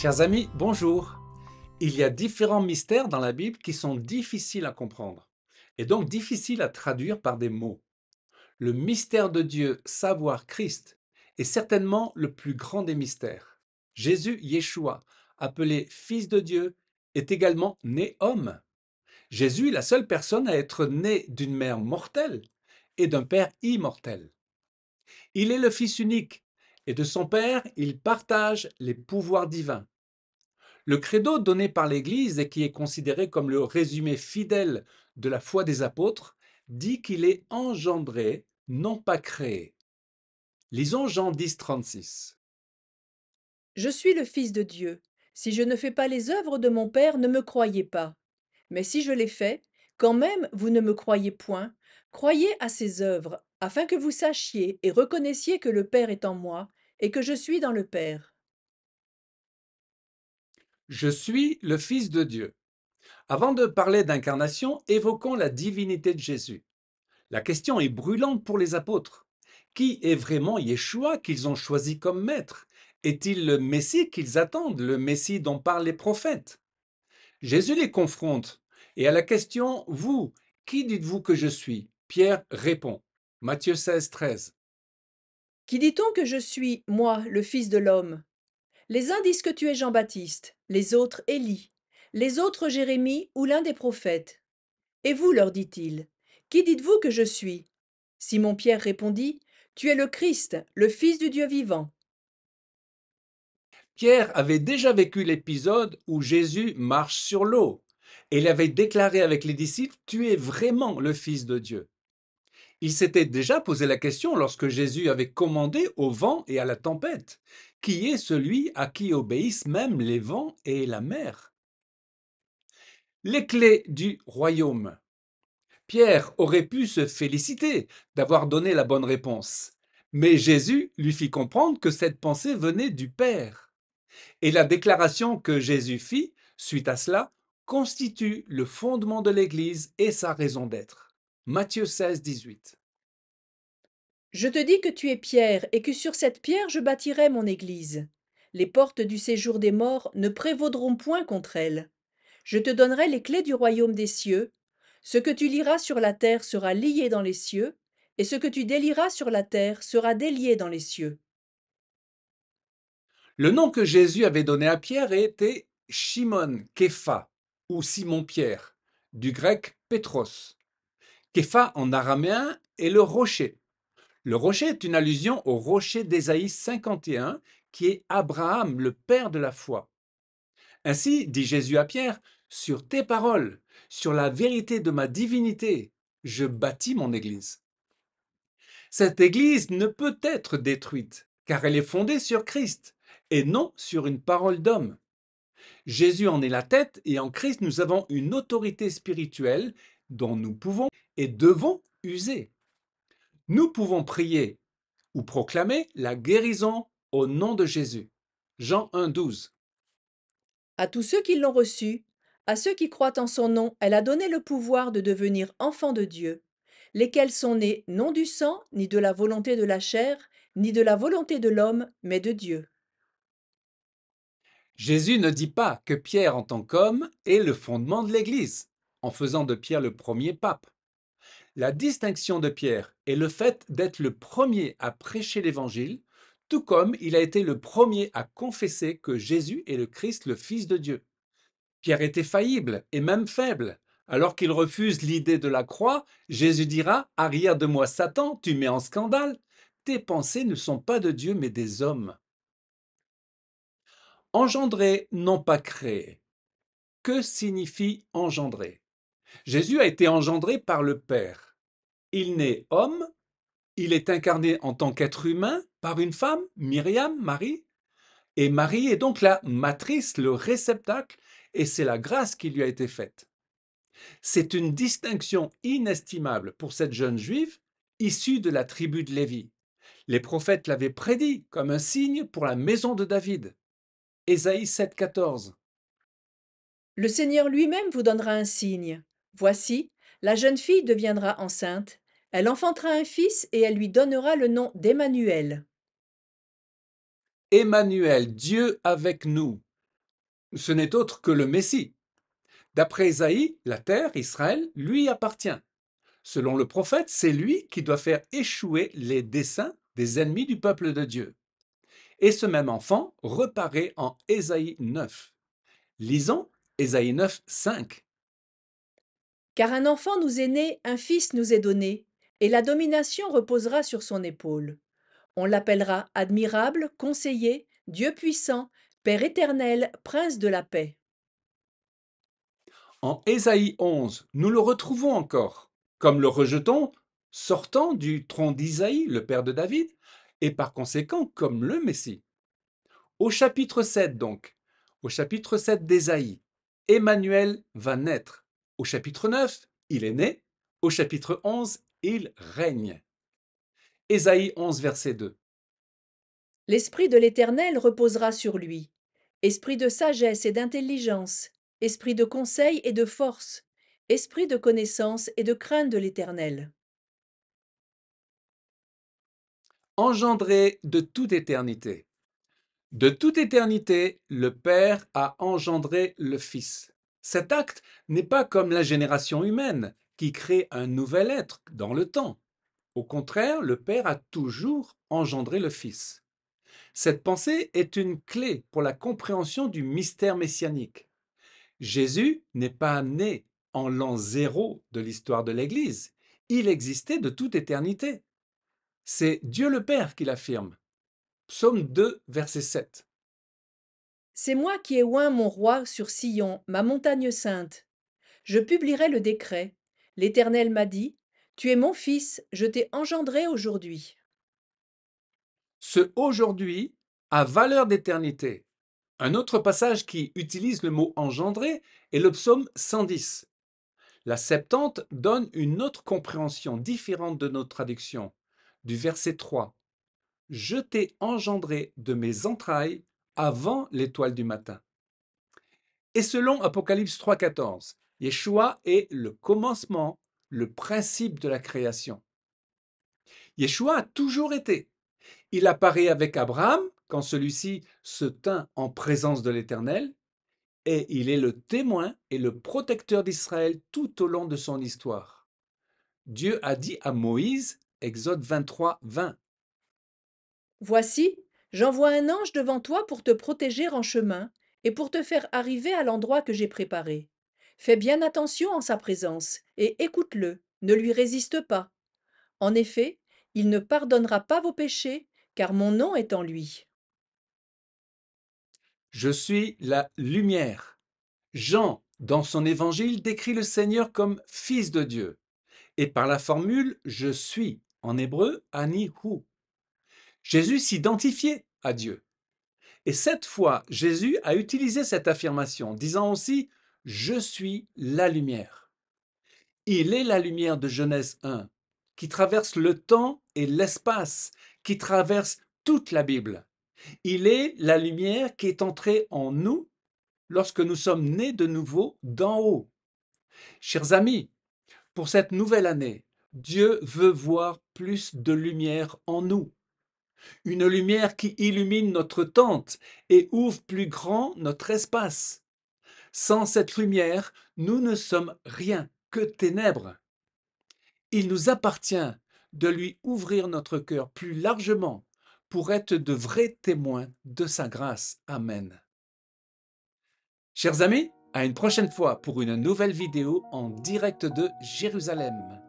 Chers amis, bonjour. Il y a différents mystères dans la Bible qui sont difficiles à comprendre et donc difficiles à traduire par des mots. Le mystère de Dieu, savoir Christ, est certainement le plus grand des mystères. Jésus, Yeshua, appelé Fils de Dieu, est également né homme. Jésus est la seule personne à être né d'une mère mortelle et d'un père immortel. Il est le Fils unique et de son Père, il partage les pouvoirs divins. Le credo donné par l'Église et qui est considéré comme le résumé fidèle de la foi des apôtres dit qu'il est engendré, non pas créé. Lisons Jean 10, 36. Je suis le Fils de Dieu. Si je ne fais pas les œuvres de mon Père, ne me croyez pas. Mais si je les fais, quand même vous ne me croyez point, croyez à ces œuvres, afin que vous sachiez et reconnaissiez que le Père est en moi, et que je suis dans le Père. Je suis le Fils de Dieu. Avant de parler d'incarnation, évoquons la divinité de Jésus. La question est brûlante pour les apôtres. Qui est vraiment Yeshua qu'ils ont choisi comme maître? Est-il le Messie qu'ils attendent, le Messie dont parlent les prophètes? Jésus les confronte et à la question Vous, qui dites-vous que je suis? Pierre répond. Matthieu 16, 13. Qui dit-on que je suis, moi, le Fils de l'homme? Les uns disent que tu es Jean-Baptiste, les autres Élie, les autres Jérémie ou l'un des prophètes. Et vous, leur dit-il, qui dites-vous que je suis? Simon-Pierre répondit, tu es le Christ, le Fils du Dieu vivant. Pierre avait déjà vécu l'épisode où Jésus marche sur l'eau et il avait déclaré avec les disciples Tu es vraiment le Fils de Dieu. Il s'était déjà posé la question lorsque Jésus avait commandé au vent et à la tempête Qui est celui à qui obéissent même les vents et la mer? Les clés du royaume. Pierre aurait pu se féliciter d'avoir donné la bonne réponse, mais Jésus lui fit comprendre que cette pensée venait du Père. Et la déclaration que Jésus fit, suite à cela, constitue le fondement de l'Église et sa raison d'être. Matthieu 16, 18. Je te dis que tu es Pierre, et que sur cette pierre je bâtirai mon église. Les portes du séjour des morts ne prévaudront point contre elle. Je te donnerai les clés du royaume des cieux. Ce que tu liras sur la terre sera lié dans les cieux, et ce que tu délieras sur la terre sera délié dans les cieux. Le nom que Jésus avait donné à Pierre était Shimon Képha ou Simon-Pierre, du grec Pétros. Képha en araméen est le rocher. Le rocher est une allusion au rocher d'Ésaïe 51, qui est Abraham, le père de la foi. Ainsi, dit Jésus à Pierre, sur tes paroles, sur la vérité de ma divinité, je bâtis mon Église. Cette Église ne peut être détruite, car elle est fondée sur Christ, et non sur une parole d'homme. Jésus en est la tête, et en Christ nous avons une autorité spirituelle dont nous pouvons et devons user. Nous pouvons prier ou proclamer la guérison au nom de Jésus. Jean 1, 12. À tous ceux qui l'ont reçu, à ceux qui croient en son nom, elle a donné le pouvoir de devenir enfants de Dieu, lesquels sont nés non du sang, ni de la volonté de la chair, ni de la volonté de l'homme, mais de Dieu. Jésus ne dit pas que Pierre en tant qu'homme est le fondement de l'Église, en faisant de Pierre le premier pape. La distinction de Pierre est le fait d'être le premier à prêcher l'Évangile, tout comme il a été le premier à confesser que Jésus est le Christ, le Fils de Dieu. Pierre était faillible et même faible. Alors qu'il refuse l'idée de la croix, Jésus dira Arrière de moi, Satan, tu mets en scandale. Tes pensées ne sont pas de Dieu, mais des hommes. Engendrer, non pas créer. Que signifie engendrer? Jésus a été engendré par le Père. Il naît homme, il est incarné en tant qu'être humain par une femme, Myriam, Marie, et Marie est donc la matrice, le réceptacle, et c'est la grâce qui lui a été faite. C'est une distinction inestimable pour cette jeune juive issue de la tribu de Lévi. Les prophètes l'avaient prédit comme un signe pour la maison de David. Ésaïe 7, 14. Le Seigneur lui-même vous donnera un signe. Voici, la jeune fille deviendra enceinte, elle enfantera un fils et elle lui donnera le nom d'Emmanuel. Emmanuel, Dieu avec nous. Ce n'est autre que le Messie. D'après Ésaïe, la terre, Israël, lui appartient. Selon le prophète, c'est lui qui doit faire échouer les desseins des ennemis du peuple de Dieu. Et ce même enfant reparaît en Ésaïe 9. Lisons Ésaïe 9, 5. Car un enfant nous est né, un fils nous est donné, et la domination reposera sur son épaule. On l'appellera admirable, conseiller, Dieu puissant, Père éternel, prince de la paix. En Ésaïe 11, nous le retrouvons encore, comme le rejeton sortant du tronc d'Isaïe, le père de David, et par conséquent comme le Messie. Au chapitre 7 donc, au chapitre 7 d'Ésaïe, Emmanuel va naître. Au chapitre 9, il est né. Au chapitre 11, il règne. Ésaïe 11, verset 2. L'Esprit de l'Éternel reposera sur lui. Esprit de sagesse et d'intelligence, esprit de conseil et de force, esprit de connaissance et de crainte de l'Éternel. Engendré de toute éternité. De toute éternité, le Père a engendré le Fils. Cet acte n'est pas comme la génération humaine qui crée un nouvel être dans le temps. Au contraire, le Père a toujours engendré le Fils. Cette pensée est une clé pour la compréhension du mystère messianique. Jésus n'est pas né en l'an zéro de l'histoire de l'Église. Il existait de toute éternité. C'est Dieu le Père qui l'affirme. Psaume 2, verset 7. C'est moi qui ai oint mon roi sur Sion, ma montagne sainte. Je publierai le décret. L'Éternel m'a dit, tu es mon fils, je t'ai engendré aujourd'hui. Ce aujourd'hui a valeur d'éternité. Un autre passage qui utilise le mot engendré est le psaume 110. La Septante donne une autre compréhension différente de notre traduction, du verset 3. Je t'ai engendré de mes entrailles avant l'étoile du matin. Et selon Apocalypse 3,14, Yeshua est le commencement, le principe de la création. Yeshua a toujours été. Il apparaît avec Abraham quand celui-ci se tint en présence de l'Éternel, et il est le témoin et le protecteur d'Israël tout au long de son histoire. Dieu a dit à Moïse, Exode 23, 20, Voici, j'envoie un ange devant toi pour te protéger en chemin et pour te faire arriver à l'endroit que j'ai préparé. Fais bien attention en sa présence et écoute-le, ne lui résiste pas. En effet, il ne pardonnera pas vos péchés, car mon nom est en lui. je suis la lumière. Jean, dans son évangile, décrit le Seigneur comme fils de Dieu. Et par la formule je suis, en hébreu, ani hu. Jésus s'identifiait à Dieu. Et cette fois, Jésus a utilisé cette affirmation, disant aussi je suis la lumière. Il est la lumière de Genèse 1, qui traverse le temps et l'espace, qui traverse toute la Bible. Il est la lumière qui est entrée en nous lorsque nous sommes nés de nouveau d'en haut. Chers amis, pour cette nouvelle année, Dieu veut voir plus de lumière en nous. Une lumière qui illumine notre tente et ouvre plus grand notre espace. Sans cette lumière, nous ne sommes rien que ténèbres. Il nous appartient de lui ouvrir notre cœur plus largement pour être de vrais témoins de sa grâce. Amen. Chers amis, à une prochaine fois pour une nouvelle vidéo en direct de Jérusalem.